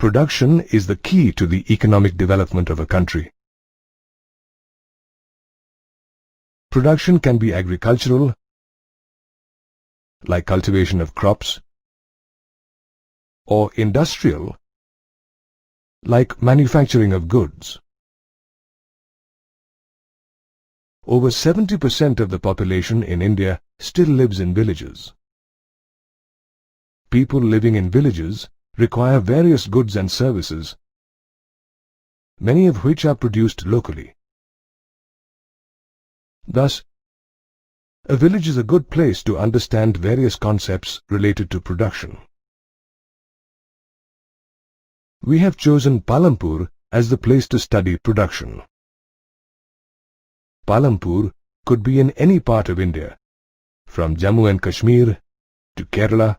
Production is the key to the economic development of a country. Production can be agricultural, like cultivation of crops, or industrial, like manufacturing of goods. Over 70% of the population in India still lives in villages. People living in villages require various goods and services, many of which are produced locally. Thus, a village is a good place to understand various concepts related to production. We have chosen PALAMPUR as the place to study production. PALAMPUR could be in any part of India, from Jammu and Kashmir to Kerala,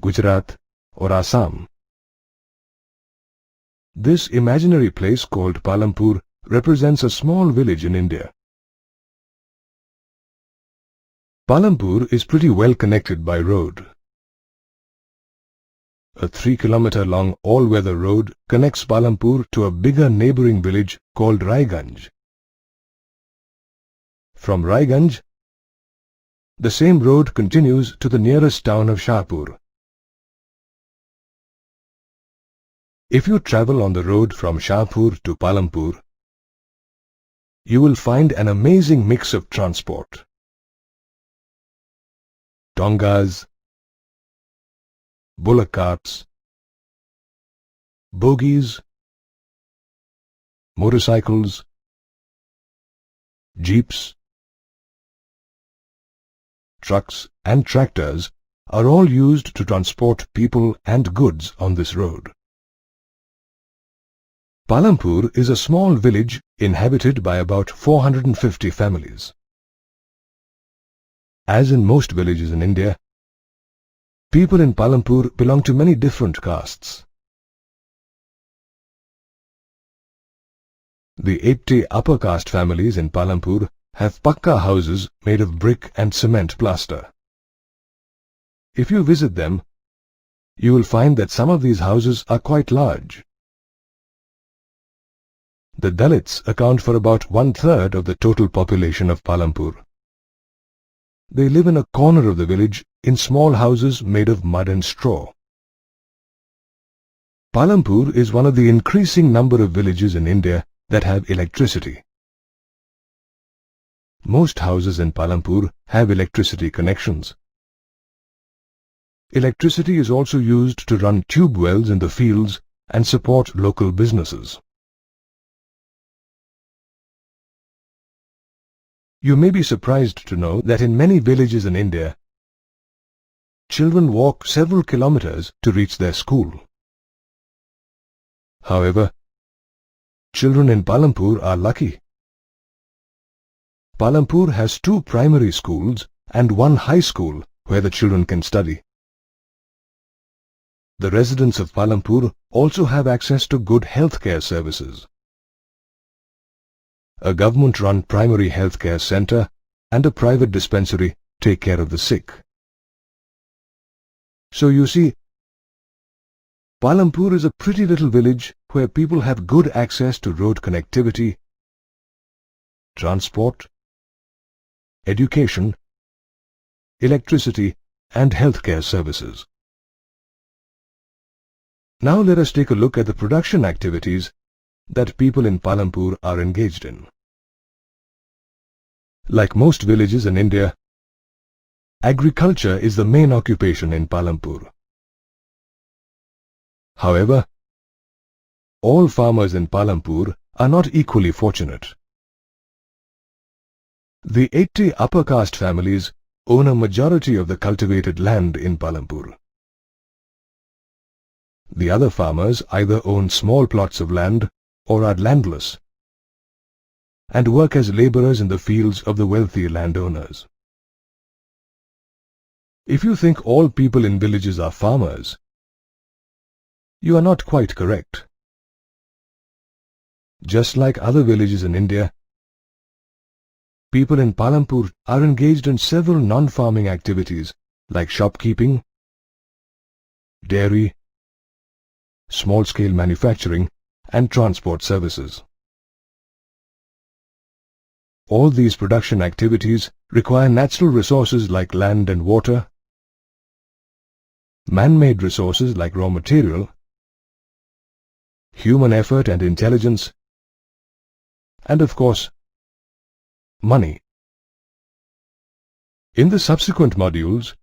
Gujarat or Assam. This imaginary place called PALAMPUR represents a small village in India. PALAMPUR is pretty well connected by road. A 3-kilometer-long all-weather road connects PALAMPUR to a bigger neighboring village called Raiganj. From Raiganj, the same road continues to the nearest town of Shahpur. If you travel on the road from Shahpur to PALAMPUR, you will find an amazing mix of transport. Dongas, bullock carts, bogies, motorcycles, jeeps, trucks and tractors are all used to transport people and goods on this road. PALAMPUR is a small village inhabited by about 450 families. As in most villages in India, people in PALAMPUR belong to many different castes. The 80 upper caste families in PALAMPUR have pakka houses made of brick and cement plaster. If you visit them, you will find that some of these houses are quite large. The Dalits account for about 1/3 of the total population of PALAMPUR. They live in a corner of the village in small houses made of mud and straw. PALAMPUR is one of the increasing number of villages in India that have electricity. Most houses in PALAMPUR have electricity connections. Electricity is also used to run tube wells in the fields and support local businesses. You may be surprised to know that in many villages in India, children walk several kilometers to reach their school. However, children in PALAMPUR are lucky. PALAMPUR has 2 primary schools and 1 high school where the children can study. The residents of PALAMPUR also have access to good healthcare services. A government-run primary healthcare center and a private dispensary take care of the sick. So you see, PALAMPUR is a pretty little village where people have good access to road connectivity, transport, education, electricity and healthcare services. Now let us take a look at the production activities that people in PALAMPUR are engaged in. Like most villages in India, agriculture is the main occupation in PALAMPUR. However, all farmers in PALAMPUR are not equally fortunate. The 80 upper caste families own a majority of the cultivated land in PALAMPUR. The other farmers either own small plots of land or are landless and work as laborers in the fields of the wealthy landowners. If you think all people in villages are farmers, you are not quite correct. Just like other villages in India, people in PALAMPUR are engaged in several non-farming activities like shopkeeping, dairy, small-scale manufacturing, and transport services. All these production activities require natural resources like land and water, man-made resources like raw material, human effort and intelligence, and of course, money. In the subsequent modules,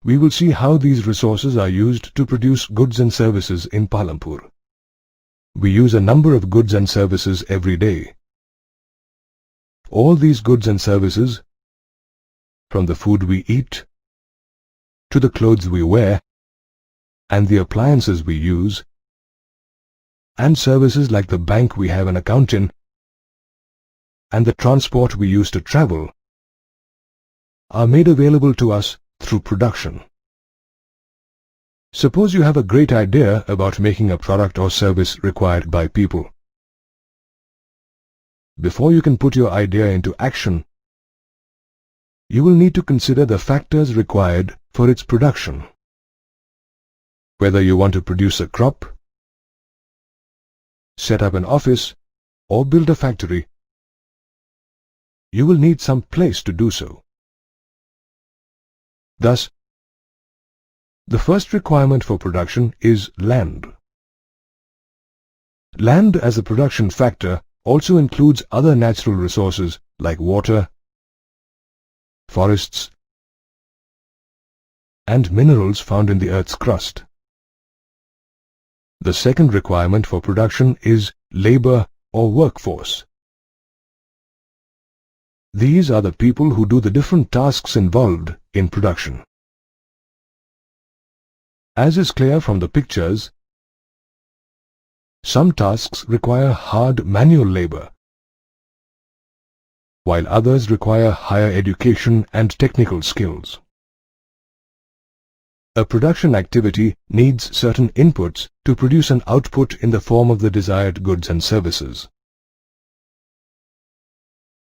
we will see how these resources are used to produce goods and services in Palampur. We use a number of goods and services every day. All these goods and services, from the food we eat, to the clothes we wear, and the appliances we use, and services like the bank we have an account in, and the transport we use to travel, are made available to us through production. Suppose you have a great idea about making a product or service required by people. Before you can put your idea into action, you will need to consider the factors required for its production. Whether you want to produce a crop, set up an office, or build a factory, you will need some place to do so. Thus, the first requirement for production is land. Land as a production factor also includes other natural resources like water, forests, and minerals found in the earth's crust. The second requirement for production is labor or workforce. These are the people who do the different tasks involved in production. As is clear from the pictures, some tasks require hard manual labor, while others require higher education and technical skills. A production activity needs certain inputs to produce an output in the form of the desired goods and services.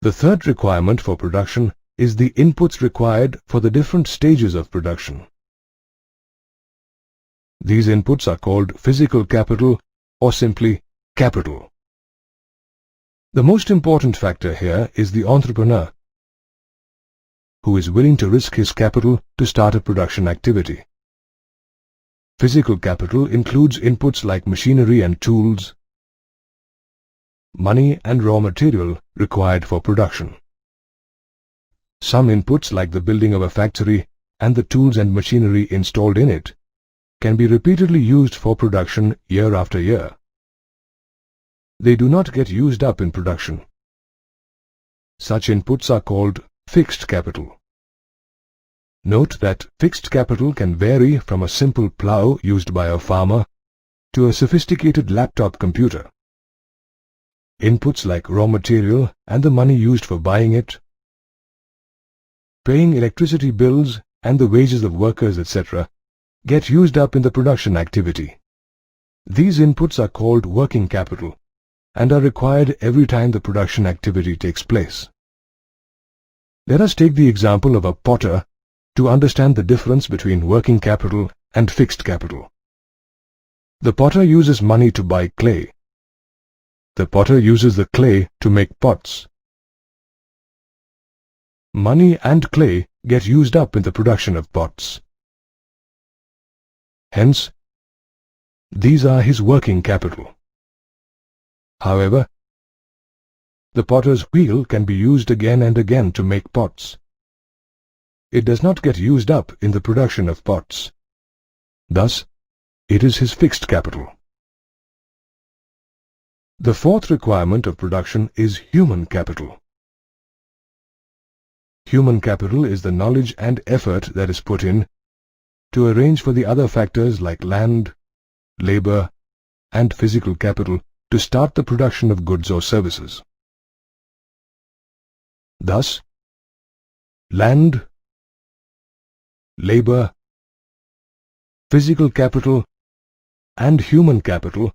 The third requirement for production is the inputs required for the different stages of production. These inputs are called physical capital or simply capital. The most important factor here is the entrepreneur, who is willing to risk his capital to start a production activity. Physical capital includes inputs like machinery and tools, money and raw material required for production. Some inputs like the building of a factory and the tools and machinery installed in it can be repeatedly used for production year after year. They do not get used up in production. Such inputs are called fixed capital. Note that fixed capital can vary from a simple plough used by a farmer to a sophisticated laptop computer. Inputs like raw material and the money used for buying it, paying electricity bills and the wages of workers, etc., get used up in the production activity. These inputs are called working capital and are required every time the production activity takes place. Let us take the example of a potter to understand the difference between working capital and fixed capital. The potter uses money to buy clay. The potter uses the clay to make pots. Money and clay get used up in the production of pots. Hence, these are his working capital. However, the potter's wheel can be used again and again to make pots. It does not get used up in the production of pots. Thus, it is his fixed capital. The fourth requirement of production is human capital. Human capital is the knowledge and effort that is put in to arrange for the other factors like land, labor, and physical capital to start the production of goods or services. Thus, land, labor, physical capital, and human capital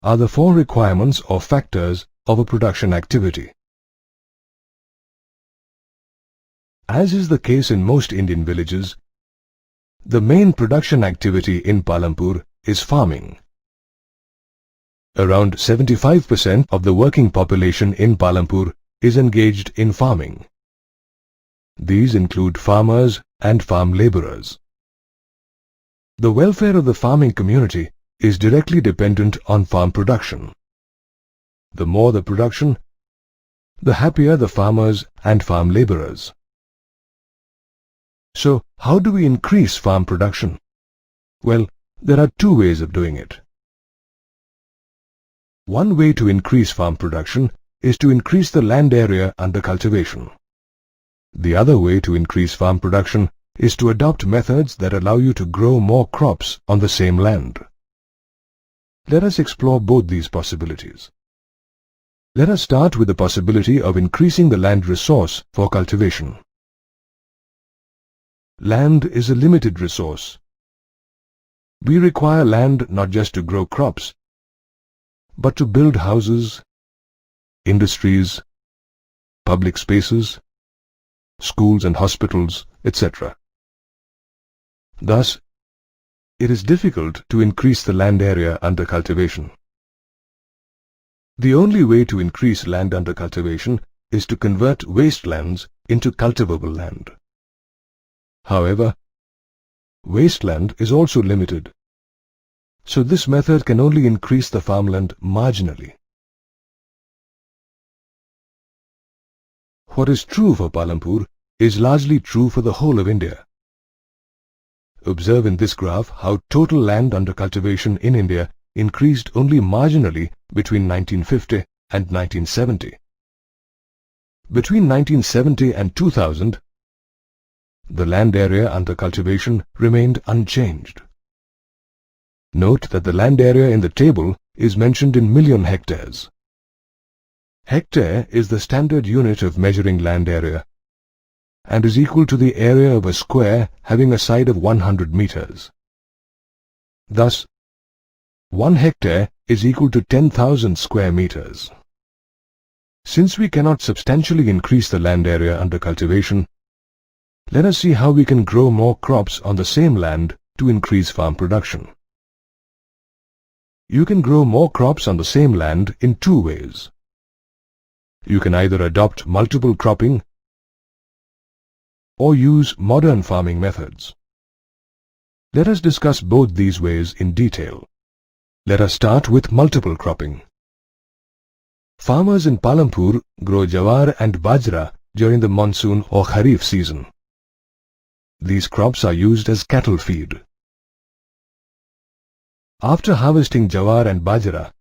are the four requirements or factors of a production activity. As is the case in most Indian villages, the main production activity in Palampur is farming. Around 75% of the working population in Palampur is engaged in farming. These include farmers and farm laborers. The welfare of the farming community is directly dependent on farm production. The more the production, the happier the farmers and farm laborers. So, how do we increase farm production? Well, there are two ways of doing it. One way to increase farm production is to increase the land area under cultivation. The other way to increase farm production is to adopt methods that allow you to grow more crops on the same land. Let us explore both these possibilities. Let us start with the possibility of increasing the land resource for cultivation. Land is a limited resource. We require land not just to grow crops, but to build houses, industries, public spaces, schools and hospitals, etc. Thus, it is difficult to increase the land area under cultivation. The only way to increase land under cultivation is to convert wastelands into cultivable land. However, wasteland is also limited, so this method can only increase the farmland marginally. What is true for Palampur is largely true for the whole of India. Observe in this graph how total land under cultivation in India increased only marginally between 1950 and 1970. Between 1970 and 2000, the land area under cultivation remained unchanged. Note that the land area in the table is mentioned in million hectares. Hectare is the standard unit of measuring land area and is equal to the area of a square having a side of 100 meters. Thus, 1 hectare is equal to 10,000 square meters. Since we cannot substantially increase the land area under cultivation, let us see how we can grow more crops on the same land to increase farm production. You can grow more crops on the same land in two ways. You can either adopt multiple cropping or use modern farming methods. Let us discuss both these ways in detail. Let us start with multiple cropping. Farmers in Palampur grow jawar and bajra during the monsoon or kharif season. These crops are used as cattle feed. After harvesting jawar and bajra,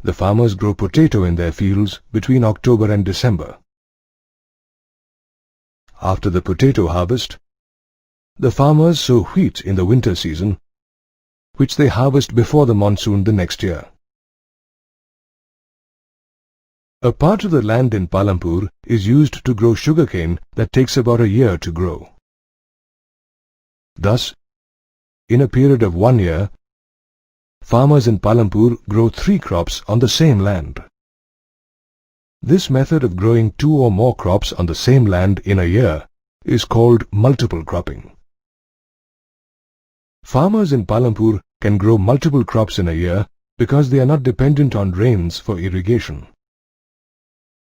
the farmers grow potato in their fields between October and December. After the potato harvest, the farmers sow wheat in the winter season, which they harvest before the monsoon the next year. A part of the land in Palampur is used to grow sugarcane that takes about a year to grow. Thus, in a period of 1 year, farmers in Palampur grow 3 crops on the same land. This method of growing 2 or more crops on the same land in a year is called multiple cropping. Farmers in Palampur can grow multiple crops in a year because they are not dependent on rains for irrigation.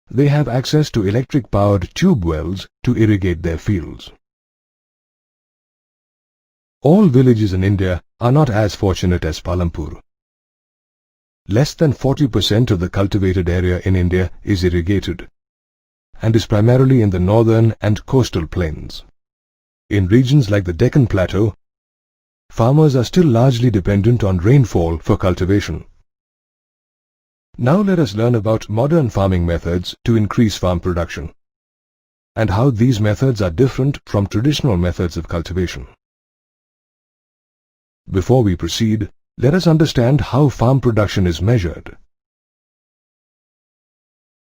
They have access to electric-powered tube wells to irrigate their fields. All villages in India are not as fortunate as Palampur. Less than 40% of the cultivated area in India is irrigated and is primarily in the northern and coastal plains. In regions like the Deccan Plateau, farmers are still largely dependent on rainfall for cultivation. Now let us learn about modern farming methods to increase farm production and how these methods are different from traditional methods of cultivation. Before we proceed, let us understand how farm production is measured.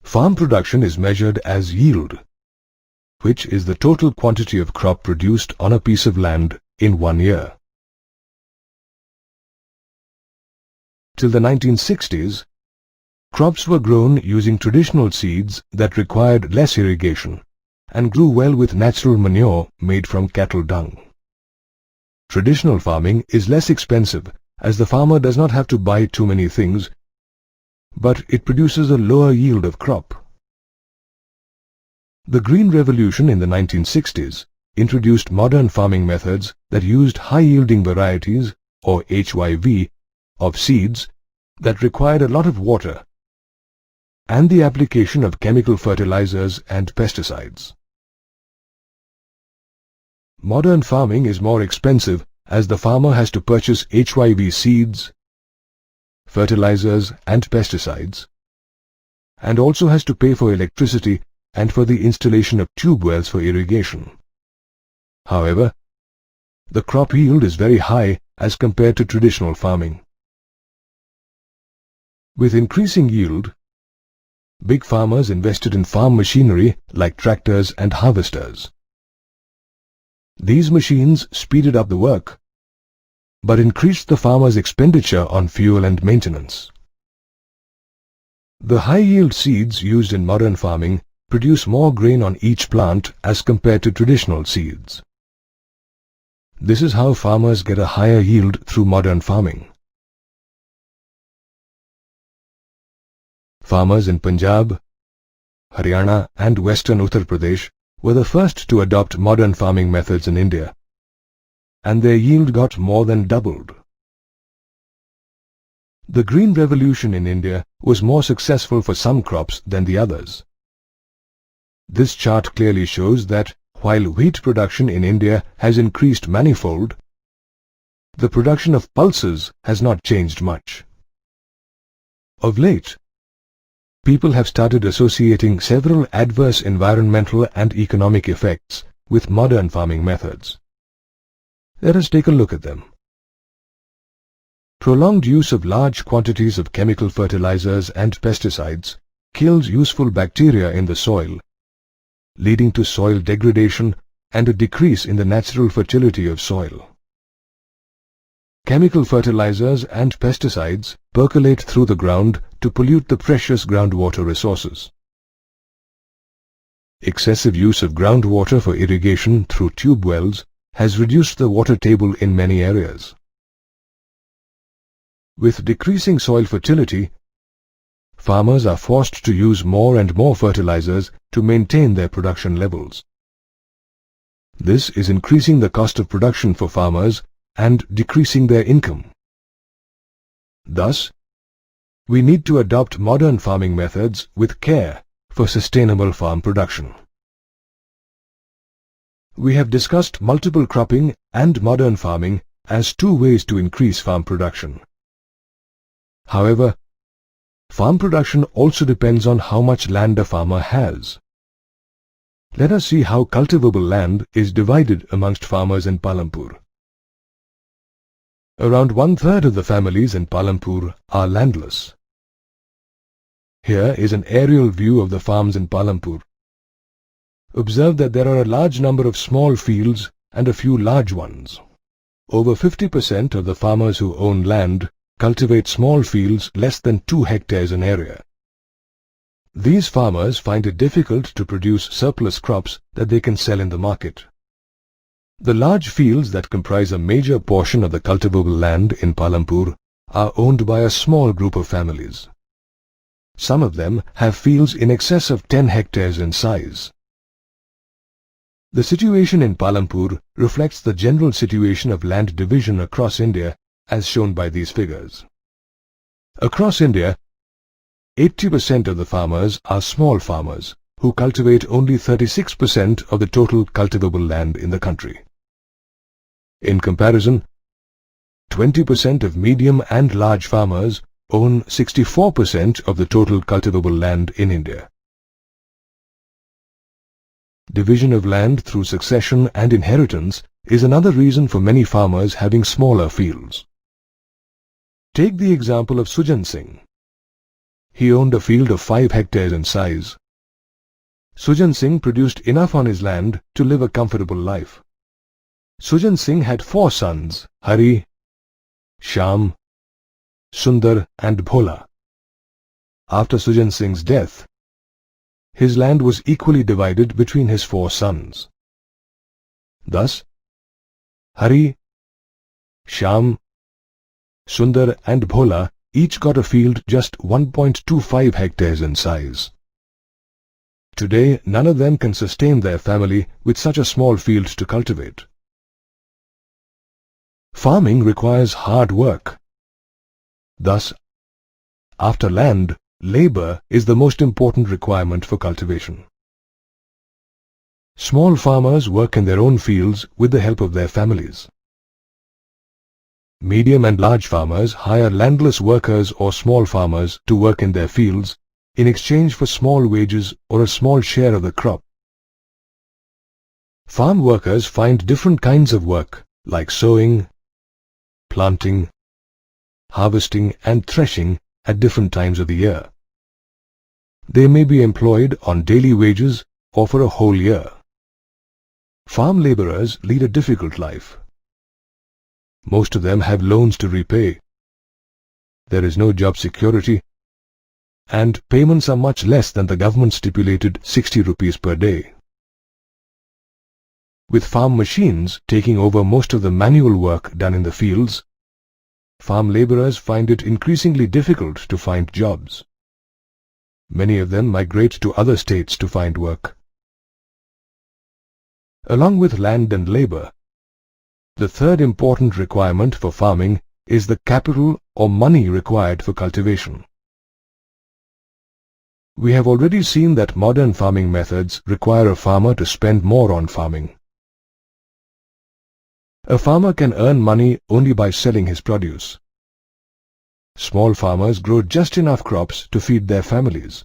Farm production is measured as yield, which is the total quantity of crop produced on a piece of land in 1 year. Till the 1960s, crops were grown using traditional seeds that required less irrigation and grew well with natural manure made from cattle dung. Traditional farming is less expensive as the farmer does not have to buy too many things, but it produces a lower yield of crop. The Green Revolution in the 1960s introduced modern farming methods that used high-yielding varieties, or HYV, of seeds that required a lot of water, and the application of chemical fertilizers and pesticides. Modern farming is more expensive as the farmer has to purchase HYV seeds, fertilizers and pesticides, and also has to pay for electricity and for the installation of tube wells for irrigation. However, the crop yield is very high as compared to traditional farming. With increasing yield, big farmers invested in farm machinery like tractors and harvesters. These machines speeded up the work, but increased the farmer's expenditure on fuel and maintenance. The high-yield seeds used in modern farming produce more grain on each plant as compared to traditional seeds. This is how farmers get a higher yield through modern farming. Farmers in Punjab, Haryana and western Uttar Pradesh were the first to adopt modern farming methods in India, and their yield got more than doubled. The Green Revolution in India was more successful for some crops than the others. This chart clearly shows that while wheat production in India has increased manifold, the production of pulses has not changed much. Of late, people have started associating several adverse environmental and economic effects with modern farming methods. Let us take a look at them. Prolonged use of large quantities of chemical fertilizers and pesticides kills useful bacteria in the soil, leading to soil degradation and a decrease in the natural fertility of soil. Chemical fertilizers and pesticides percolate through the ground to pollute the precious groundwater resources. Excessive use of groundwater for irrigation through tube wells has reduced the water table in many areas. With decreasing soil fertility, farmers are forced to use more and more fertilizers to maintain their production levels. This is increasing the cost of production for farmers and decreasing their income. Thus, we need to adopt modern farming methods with care for sustainable farm production. We have discussed multiple cropping and modern farming as two ways to increase farm production. However, farm production also depends on how much land a farmer has. Let us see how cultivable land is divided amongst farmers in PALAMPUR. Around 1/3 of the families in PALAMPUR are landless. Here is an aerial view of the farms in PALAMPUR. Observe that there are a large number of small fields and a few large ones. Over 50% of the farmers who own land cultivate small fields less than 2 hectares in area. These farmers find it difficult to produce surplus crops that they can sell in the market. The large fields that comprise a major portion of the cultivable land in PALAMPUR are owned by a small group of families. Some of them have fields in excess of 10 hectares in size. The situation in PALAMPUR reflects the general situation of land division across India as shown by these figures. Across India, 80% of the farmers are small farmers who cultivate only 36% of the total cultivable land in the country. In comparison, 20% of medium and large farmers own 64% of the total cultivable land in India. Division of land through succession and inheritance is another reason for many farmers having smaller fields. Take the example of Sujan Singh. He owned a field of 5 hectares in size. Sujan Singh produced enough on his land to live a comfortable life. Sujan Singh had 4 sons, Hari, Shyam, Sundar and Bhola. After Sujan Singh's death, his land was equally divided between his 4 sons. Thus, Hari, Shyam, Sundar and Bhola each got a field just 1.25 hectares in size. Today, none of them can sustain their family with such a small field to cultivate. Farming requires hard work. Thus, after land, labor is the most important requirement for cultivation. Small farmers work in their own fields with the help of their families. Medium and large farmers hire landless workers or small farmers to work in their fields in exchange for small wages or a small share of the crop. Farm workers find different kinds of work like sowing, planting, harvesting and threshing at different times of the year. They may be employed on daily wages or for a whole year. Farm laborers lead a difficult life. Most of them have loans to repay. There is no job security, and payments are much less than the government stipulated 60 rupees per day. With farm machines taking over most of the manual work done in the fields, farm laborers find it increasingly difficult to find jobs. Many of them migrate to other states to find work. Along with land and labor, the third important requirement for farming is the capital or money required for cultivation. We have already seen that modern farming methods require a farmer to spend more on farming. A farmer can earn money only by selling his produce. Small farmers grow just enough crops to feed their families.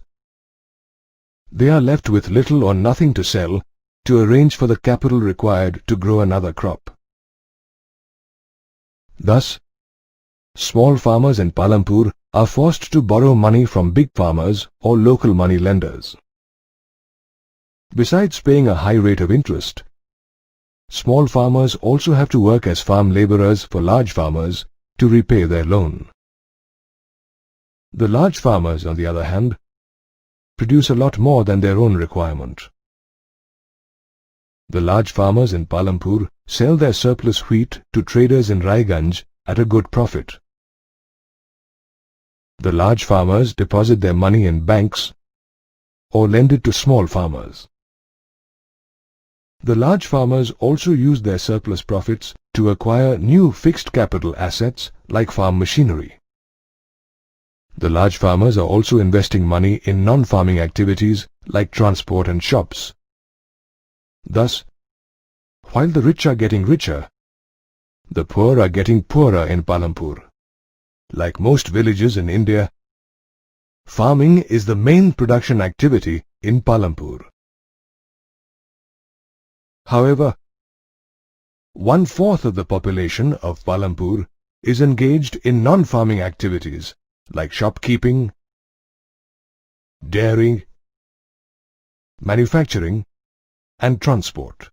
They are left with little or nothing to sell to arrange for the capital required to grow another crop. Thus, small farmers in Palampur are forced to borrow money from big farmers or local money lenders. Besides paying a high rate of interest, small farmers also have to work as farm laborers for large farmers to repay their loan. The large farmers, on the other hand, produce a lot more than their own requirement. The large farmers in Palampur sell their surplus wheat to traders in Raiganj at a good profit. The large farmers deposit their money in banks or lend it to small farmers. The large farmers also use their surplus profits to acquire new fixed capital assets like farm machinery. The large farmers are also investing money in non-farming activities like transport and shops. Thus, while the rich are getting richer, the poor are getting poorer in Palampur. Like most villages in India, farming is the main production activity in Palampur. However, 1/4 of the population of Palampur is engaged in non-farming activities like shopkeeping, dairying, manufacturing, and transport.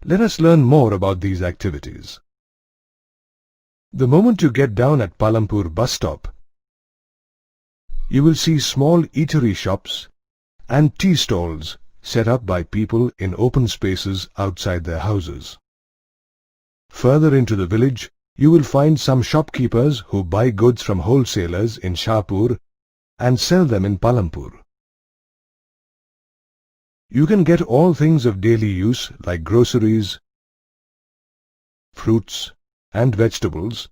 Let us learn more about these activities. The moment you get down at Palampur bus stop, you will see small eatery shops and tea stalls set up by people in open spaces outside their houses. Further into the village, you will find some shopkeepers who buy goods from wholesalers in Shahpur and sell them in Palampur. You can get all things of daily use like groceries, fruits and vegetables,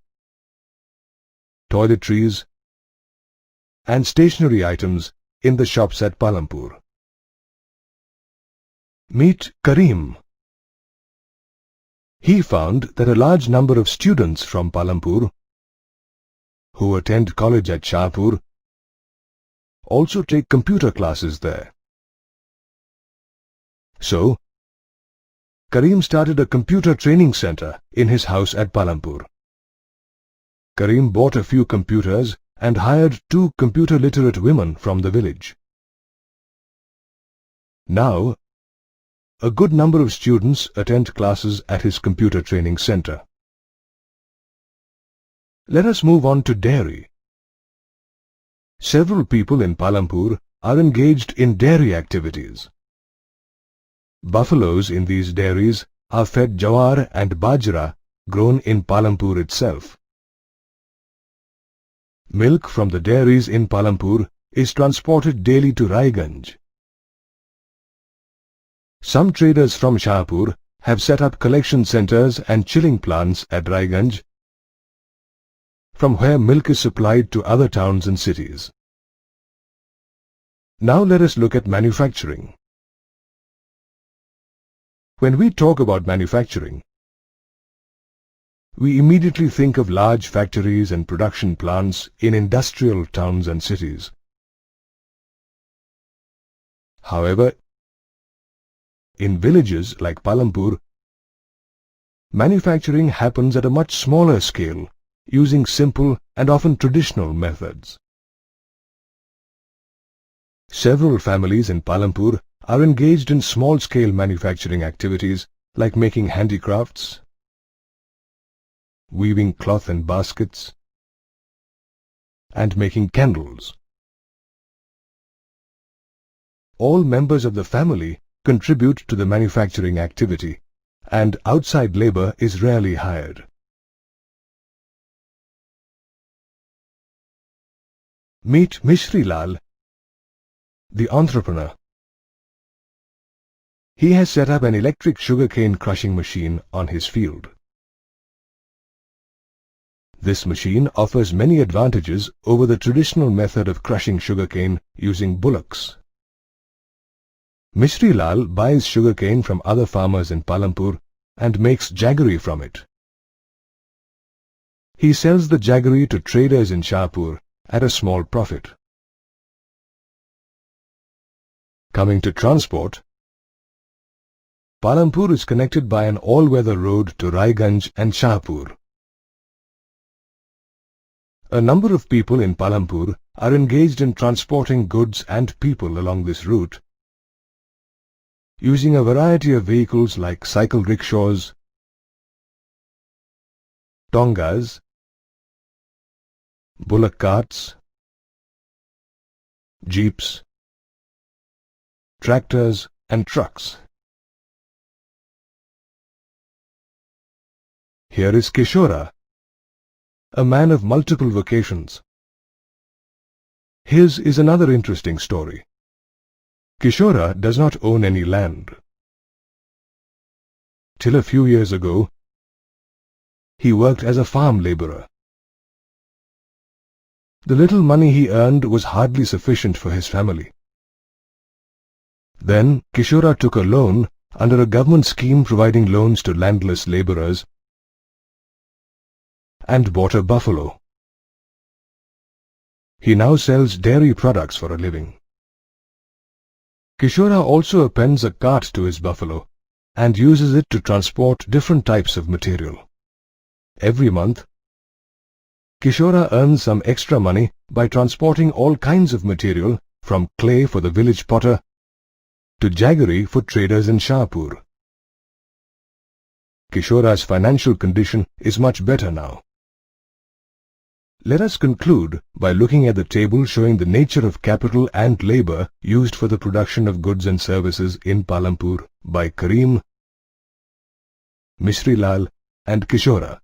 toiletries, and stationery items in the shops at Palampur. Meet Karim. He found that a large number of students from Palampur who attend college at Shahpur also take computer classes there. So, Karim started a computer training center in his house at Palampur. Karim bought a few computers and hired 2 computer literate women from the village. Now, a good number of students attend classes at his computer training center. Let us move on to dairy. Several people in Palampur are engaged in dairy activities. Buffaloes in these dairies are fed jawar and bajra grown in Palampur itself. Milk from the dairies in Palampur is transported daily to Raiganj. Some traders from Shahpur have set up collection centers and chilling plants at Raiganj, from where milk is supplied to other towns and cities. Now let us look at manufacturing. When we talk about manufacturing, we immediately think of large factories and production plants in industrial towns and cities. However, in villages like Palampur, manufacturing happens at a much smaller scale, using simple and often traditional methods. Several families in Palampur are engaged in small-scale manufacturing activities like making handicrafts, weaving cloth and baskets, and making candles. All members of the family contribute to the manufacturing activity, and outside labor is rarely hired. Meet Mishri Lal, the entrepreneur. He has set up an electric sugarcane crushing machine on his field. This machine offers many advantages over the traditional method of crushing sugarcane using bullocks. Mishri Lal buys sugarcane from other farmers in Palampur and makes jaggery from it. He sells the jaggery to traders in Shahpur at a small profit. Coming to transport, Palampur is connected by an all-weather road to Raiganj and Shahpur. A number of people in Palampur are engaged in transporting goods and people along this route, using a variety of vehicles like cycle rickshaws, tongas, bullock carts, jeeps, tractors and trucks. Here is Kishora, a man of multiple vocations. His is another interesting story. Kishora does not own any land. Till a few years ago, he worked as a farm laborer. The little money he earned was hardly sufficient for his family. Then Kishora took a loan under a government scheme providing loans to landless laborers and bought a buffalo. He now sells dairy products for a living. Kishora also appends a cart to his buffalo and uses it to transport different types of material. Every month, Kishora earns some extra money by transporting all kinds of material from clay for the village potter to jaggery for traders in Shahpur. Kishora's financial condition is much better now. Let us conclude by looking at the table showing the nature of capital and labor used for the production of goods and services in Palampur by Karim, Mishri Lal and Kishora.